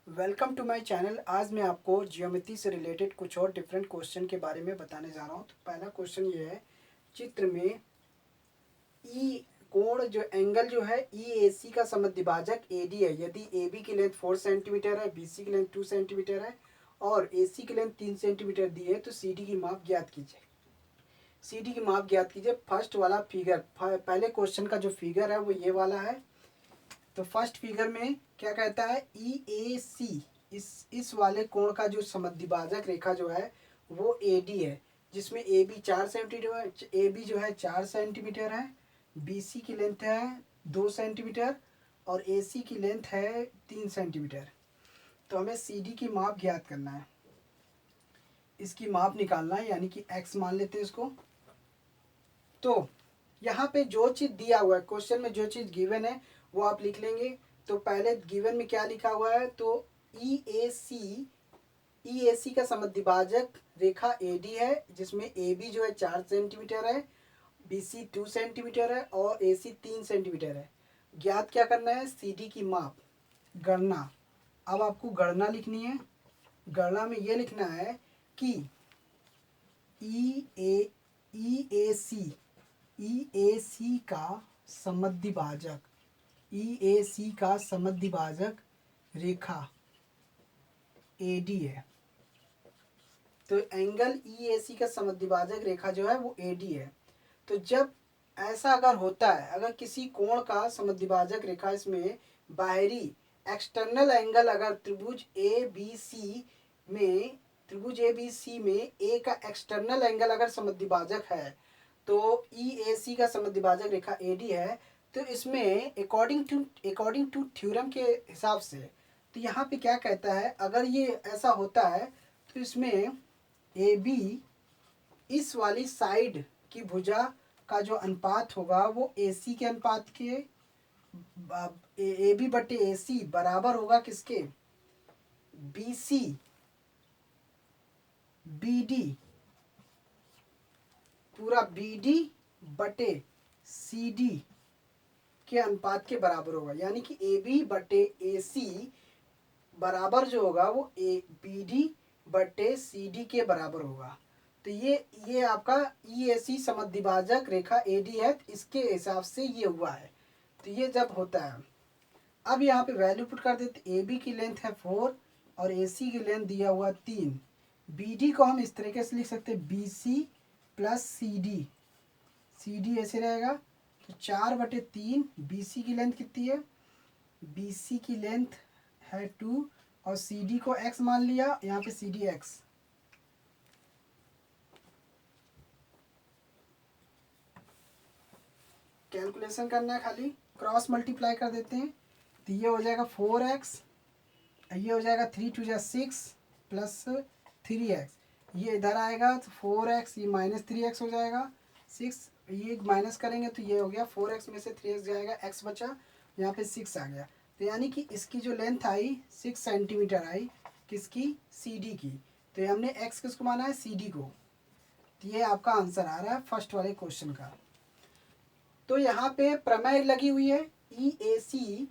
Welcome to my channel. आज मैं आपको ज्योमेट्री से रिलेटेड कुछ और डिफरेंट क्वेश्चन के बारे में बताने जा रहा हूँ। तो पहला क्वेश्चन ये है, चित्र में ई कोण जो एंगल जो है ई ए सी का समद्विभाजक ए डी है। यदि ए बी की लेंथ 4 सेंटीमीटर है, बी सी की लेंथ 2 सेंटीमीटर है और ए सी की लेंथ 3 सेंटीमीटर दी है, तो सी डी की माप ज्ञात कीजिए। सी डी की माप ज्ञात कीजिए। फर्स्ट वाला फिगर, पहले क्वेश्चन का जो फिगर है वो ये वाला है। तो फर्स्ट फिगर में क्या कहता है, ई ए सी, इस वाले कोण का जो समद्विभाजक रेखा जो है वो ए डी है, जिसमें A B 4 centimetre, A B जो है 4 सेंटीमीटर है, बी सी की लेंथ है 2 सेंटीमीटर और ए सी की लेंथ है 3 सेंटीमीटर। तो हमें सी डी की माप ज्ञात करना है, इसकी माप निकालना है, यानी कि एक्स मान लेते हैं इसको। तो यहाँ पे जो चीज़ दिया हुआ है क्वेश्चन में, जो चीज़ गिवन है वो आप लिख लेंगे। तो पहले गिवन में क्या लिखा हुआ है, तो ई ए सी का समद्विभाजक रेखा ए डी है, जिसमें ए बी जो है 4 सेंटीमीटर है, बी सी 2 सेंटीमीटर है और ए सी 3 सेंटीमीटर है। ज्ञात क्या करना है, सी डी की माप, गणना। अब आपको गणना लिखनी है। गणना में ये लिखना है कि ई ए सी का समद्विभाजक, ई ए सी का समद्विभाजक रेखा ए डी है। तो एंगल ई ए सी का समद्विभाजक रेखा जो है वो ए डी है। तो जब ऐसा अगर होता है, अगर किसी कोण का समद्विभाजक रेखा, इसमें बाहरी एक्सटर्नल एंगल, अगर त्रिभुज ए बी सी में, ए का एक्सटर्नल एंगल अगर समद्विभाजक है, तो ई ए सी का समद्विभाजक रेखा ए डी है। तो इसमें अकॉर्डिंग टू थ्योरम के हिसाब से, तो यहाँ पे क्या कहता है, अगर ये ऐसा होता है तो इसमें ए बी, इस वाली साइड की भुजा का जो अनुपात होगा वो ए सी के अनुपात के, ए बी बटे ए सी बराबर होगा किसके, बी सी बी डी, पूरा बी डी बटे सी डी के अनुपात के बराबर होगा। यानी कि ए बी बटे ए सी बराबर जो होगा वो ए बी डी बटे सी डी के बराबर होगा। तो ये आपका ई ए सी समद्विभाजक रेखा ए डी है, इसके हिसाब से ये हुआ है। तो ये जब होता है, अब यहाँ पे वैल्यू पुट कर देते। ए बी की लेंथ है 4 और ए सी की लेंथ दिया हुआ 3। बी डी को हम इस तरीके से लिख सकते हैं, B C plus C D ऐसे रहेगा। तो 4/3, बी सी की लेंथ कितनी है, बी सी की लेंथ है 2 और सी डी को x मान लिया, यहाँ पे सी डी एक्स। कैलकुलेशन करना है, खाली क्रॉस मल्टीप्लाई कर देते हैं। तो ये हो जाएगा 4x, ये हो जाएगा 3 2 6 प्लस 3x, ये इधर आएगा तो 4x, ये माइनस 3x हो जाएगा 6, ये माइनस करेंगे तो ये हो गया 4x में से 3x जाएगा, x बचा, यहाँ पे 6 आ गया। तो यानी कि इसकी जो लेंथ आई 6 सेंटीमीटर आई, किसकी, सी डी की। तो हमने x किसको माना है, सी डी को। तो ये आपका आंसर आ रहा है फर्स्ट वाले क्वेश्चन का। तो यहाँ पे प्रमेय लगी हुई है, ई ए सी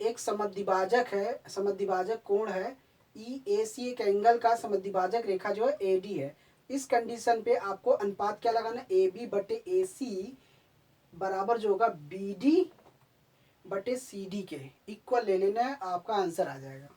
एक समद्विभाजक है, समद्विभाजक कोण है। ई ए सी एक एंगल का समद्विभाजक रेखा जो है ए डी है। इस कंडीशन पे आपको अनुपात क्या लगाना है, ए बी बटे ए सी बराबर जो होगा बी डी बटे सी डी के इक्वल ले लेना है, आपका आंसर आ जाएगा।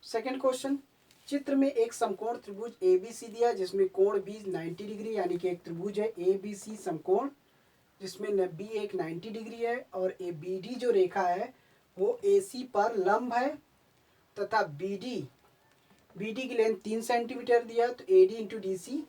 सेकंड क्वेश्चन, चित्र में एक समकोण त्रिभुज ए बी सी दिया, जिसमें कोण बी 90 डिग्री, यानी कि एक त्रिभुज है ए बी सी समकोण, जिसमें बी एक 90 डिग्री है और ए बी डी जो रेखा है वो ए सी पर लंब है, तथा बी डी की लेंथ 3 सेंटीमीटर दिया। तो A D into D C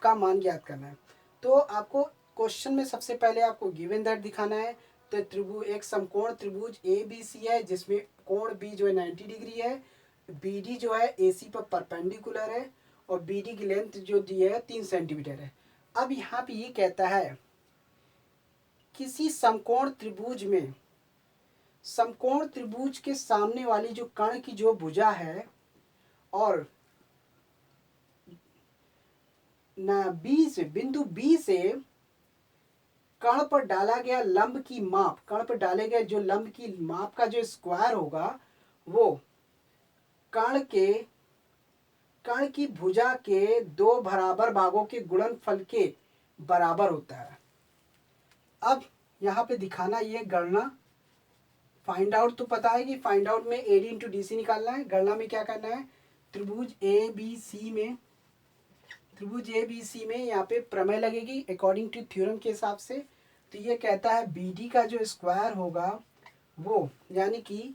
का मान ज्ञात करना है। तो आपको क्वेश्चन में सबसे पहले आपको गिवन दैट दिखाना है। तो त्रिभुज, एक समकोण त्रिभुज ए बी सी है, जिसमें कोण बी जो है 90 डिग्री है, बी डी जो है ए सी पर परपेंडिकुलर है और बी डी की लेंथ जो दी है 3 सेंटीमीटर है। अब यहाँ पे ये कहता है, किसी समकोण त्रिभुज में, समकोण त्रिभुज के सामने वाली जो कर्ण की जो भुजा है और ना बी से, बिंदु बी से कर्ण पर डाला गया लंब की माप, कर्ण पर डाले गए जो लंब की माप का जो स्क्वायर होगा वो कर्ण की भुजा के दो बराबर भागों के गुणनफल के बराबर होता है। अब यहाँ पे दिखाना ये गणना, फाइंड आउट तो पता है कि फाइंड आउट में एडी इंटू डी सी निकालना है। गणना में क्या करना है, त्रिभुज ए बी सी में यहाँ पे प्रमेय लगेगी अकॉर्डिंग टू थ्योरम के हिसाब से। तो ये कहता है बी डी का जो स्क्वायर होगा वो, यानी कि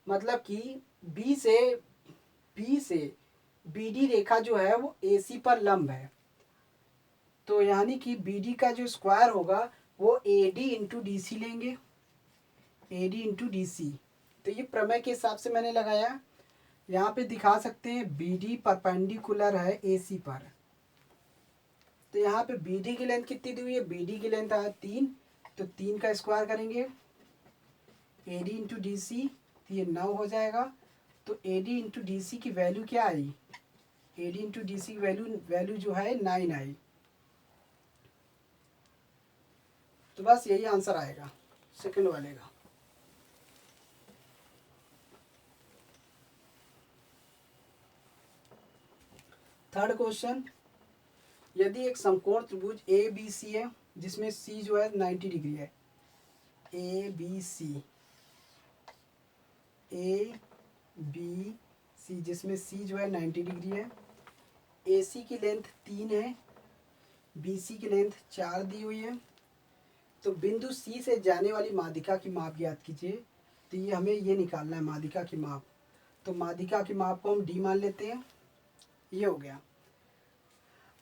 मतलब कि बी से बी डी रेखा जो है वो ए सी पर लंब है, तो यानी कि बी डी का जो स्क्वायर होगा वो A D into D C लेंगे, A D into D C. तो ये प्रमेय के हिसाब से मैंने लगाया। यहाँ पे दिखा सकते हैं बी डी परपेंडिकुलर है ए सी पर, तो यहाँ पे बी डी की लेंथ कितनी दी हुई है, बी डी की लेंथ है 3, तो 3 का स्क्वायर करेंगे A D into D C, तो ये 9 हो जाएगा। तो A D into D C की वैल्यू क्या आई, A D into D C की वैल्यू जो है 9 आई। तो बस यही आंसर आएगा सेकंड वाले का। थर्ड क्वेश्चन, यदि एक समकोण त्रिभुज ए बी सी है जिसमें सी जो है 90 डिग्री है, ए बी सी जिसमें सी जो है 90 डिग्री है, ए सी की लेंथ 3 है, बी सी की लेंथ 4 दी हुई है, तो बिंदु सी से जाने वाली माध्यिका की माप ज्ञात कीजिए। तो ये हमें ये निकालना है माध्यिका की माप, तो माध्यिका की माप को हम डी मान लेते हैं, ये हो गया।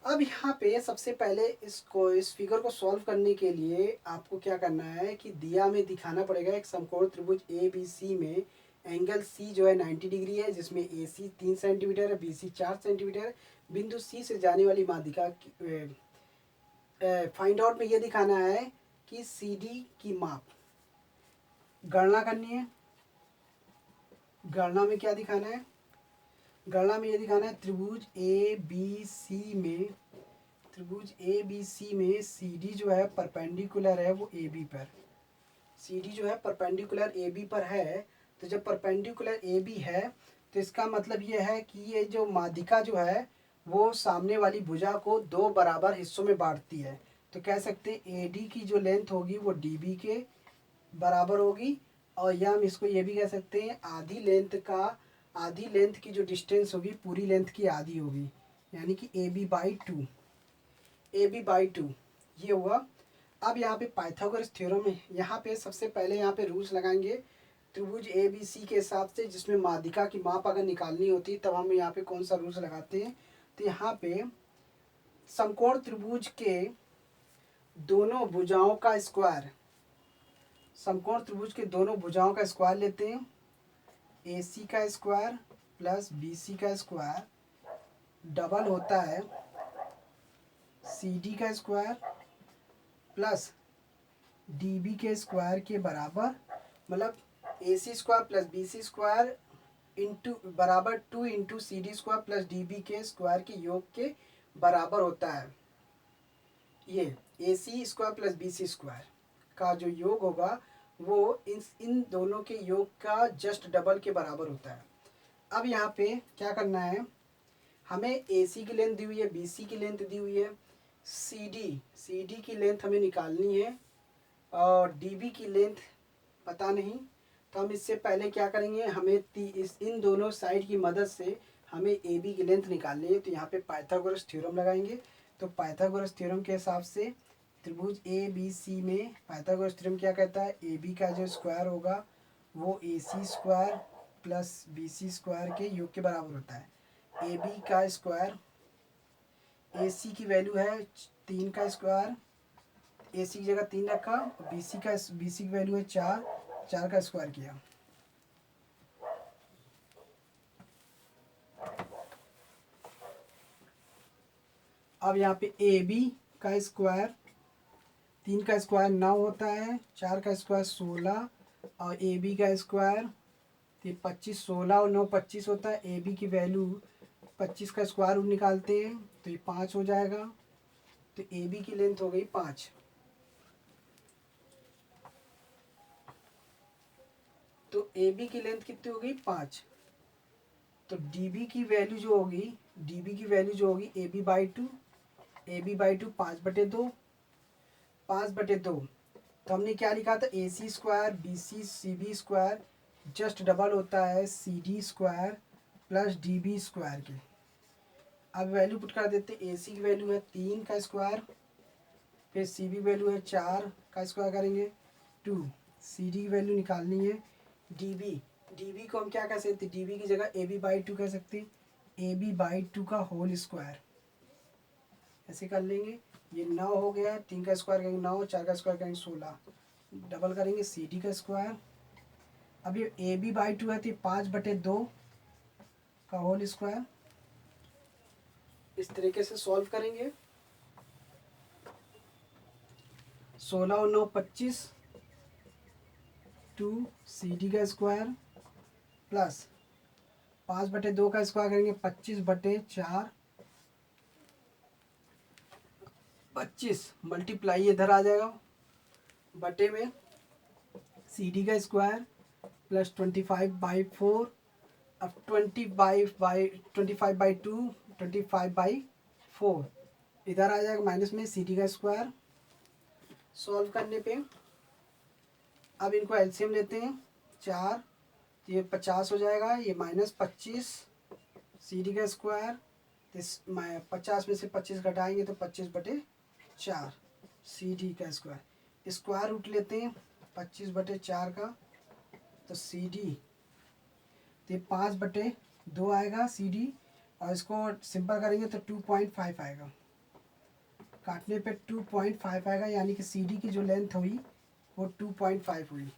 अब यहाँ पे सबसे पहले इस फिगर को सॉल्व करने के लिए आपको क्या करना है कि दिया में दिखाना पड़ेगा एक समकोण त्रिभुज ए बी सी में एंगल सी जो है 90 डिग्री है, जिसमें ए सी 3 सेंटीमीटर है, बी सी 4 सेंटीमीटर है। बिंदु सी से जाने वाली माध्यिका फाइंड आउट में ये दिखाना है कि सी डी की माप गणना करनी है। गणना में क्या दिखाना है, गणना में ये दिखाना है त्रिभुज ए बी सी में सी डी जो है परपेंडिकुलर है वो ए बी पर, सी डी जो है परपेंडिकुलर ए बी पर है। तो जब परपेंडिकुलर ए बी है तो इसका मतलब ये है कि ये जो माध्यिका जो है वो सामने वाली भुजा को दो बराबर हिस्सों में बांटती है। तो कह सकते हैं ए डी की जो लेंथ होगी वो डी बी के बराबर होगी, और या हम इसको ये भी कह सकते हैं आधी लेंथ की जो डिस्टेंस होगी पूरी लेंथ की आधी होगी, यानी कि ए बी बाई टू ये हुआ। अब यहाँ पे पाइथागोरस थ्योरम है, यहाँ पे सबसे पहले यहाँ पे रूल्स लगाएंगे त्रिभुज ए बी सी के हिसाब से, जिसमें माध्यिका की माप अगर निकालनी होती तब हम यहाँ पे कौन सा रूल्स लगाते हैं। तो यहाँ पे समकोण त्रिभुज के दोनों भुजाओं का स्क्वायर, समकोण त्रिभुज के दोनों भुजाओं का स्क्वायर लेते हैं, ए सी का स्क्वायर प्लस बी सी का स्क्वायर डबल होता है सी डी का स्क्वायर प्लस डी बी के स्क्वायर के बराबर, मतलब A C square plus B C square into बराबर 2 into C D square plus D B के स्क्वायर के योग के बराबर होता है। ये A C square plus B C square का जो योग होगा वो इन दोनों के योग का जस्ट डबल के बराबर होता है। अब यहाँ पे क्या करना है, हमें ए सी की लेंथ दी हुई है, बी सी की लेंथ दी हुई है, सी डी की लेंथ हमें निकालनी है और डी बी की लेंथ पता नहीं। तो हम इससे पहले क्या करेंगे, हमें इन दोनों साइड की मदद से हमें ए बी की लेंथ निकालनी है। तो यहाँ पे पाइथागोरस थ्योरम लगाएंगे। तो पाइथागोरस थ्योरम के हिसाब से त्रिभुज ए बी सी में पाइथागोरस थ्योरम क्या कहता है, ए बी का जो स्क्वायर होगा वो A C square plus B C square के योग के बराबर होता है। ए बी का स्क्वायर, ए सी की वैल्यू है 3 का स्क्वायर, ए सी की जगह 3 रखा, बी सी की वैल्यू है 4 का स्क्वायर किया। अब यहाँ पे ए बी का स्क्वायर 3 का स्क्वायर 9 होता है, 4 का स्क्वायर 16 और ए बी का स्क्वायर 25, 16 और 9 25 होता है। ए बी की वैल्यू 25 का स्क्वायर रूट निकालते हैं तो ये 5 हो जाएगा। तो ए बी की लेंथ हो गई 5। तो ए बी की लेंथ कितनी हो गई 5। तो डी बी की वैल्यू जो होगी, डी बी की वैल्यू जो होगी A B by two, A B by two 5/2, 5/2। तो हमने क्या लिखा था, A C square B C C B square just double होता है C D square plus D B square के। अब वैल्यू पुट कर देते, ए सी की वैल्यू है 3 का स्क्वायर, फिर सी बी वैल्यू है 4 का स्क्वायर करेंगे 2, सी डी की वैल्यू निकालनी है। डी बी को हम क्या कह सकते, डी बी की जगह ए बी बाई टू कह सकते, ए बी बाई टू का होल स्क्वायर, ऐसे कर लेंगे। ये 9 हो गया, 3 का स्क्वायर करेंगे 9, 4 का स्क्वायर करेंगे 16, डबल करेंगे सी डी का स्क्वायर। अब ये ए बी बाई टू है तो 5/2 का होल स्क्वायर। इस तरीके से सॉल्व करेंगे। 16 और 9 25, 2 सी डी का स्क्वायर प्लस 5/2 का स्क्वायर करेंगे 25/4, 25 मल्टीप्लाई इधर आ जाएगा बटे में सी डी का स्क्वायर प्लस 25/4। अब 25/2 25/4 इधर आ जाएगा माइनस में सी डी का स्क्वायर। सॉल्व करने पे अब इनको एलसीएम लेते हैं 4, तो ये 50 हो जाएगा, ये -25 सी डी का स्क्वायर, तो 50 में से 25 घटाएंगे तो 25/4 सी डी का स्क्वायर। स्क्वायर रूट लेते हैं 25/4 का, तो सी डी तो 5/2 आएगा सी डी, और इसको सिंपल करेंगे तो 2.5 आएगा, काटने पे 2.5 आएगा, यानी कि सी डी की जो लेंथ हुई वो 2.5 हुई,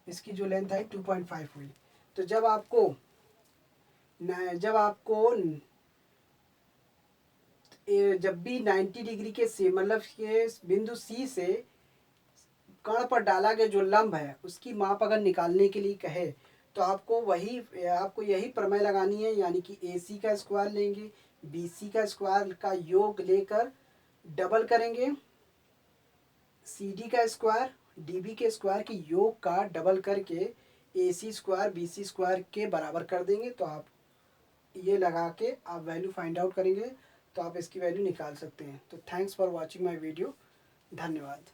इसकी जो लेंथ आई 2.5 हुई। तो जब आपको जब भी 90 डिग्री के से मतलब के बिंदु सी से कर्ण पर डाला गया जो लंब है उसकी माप अगर निकालने के लिए कहे तो आपको यही प्रमेय लगानी है, यानी कि ए सी का स्क्वायर लेंगे, बी सी का स्क्वायर का योग लेकर डबल करेंगे सी डी का स्क्वायर, डी बी के स्क्वायर की योग का डबल करके ए C square B C square के बराबर कर देंगे। तो आप ये लगा के आप वैल्यू फाइंड आउट करेंगे तो आप इसकी वैल्यू निकाल सकते हैं। तो thanks for watching my video, धन्यवाद।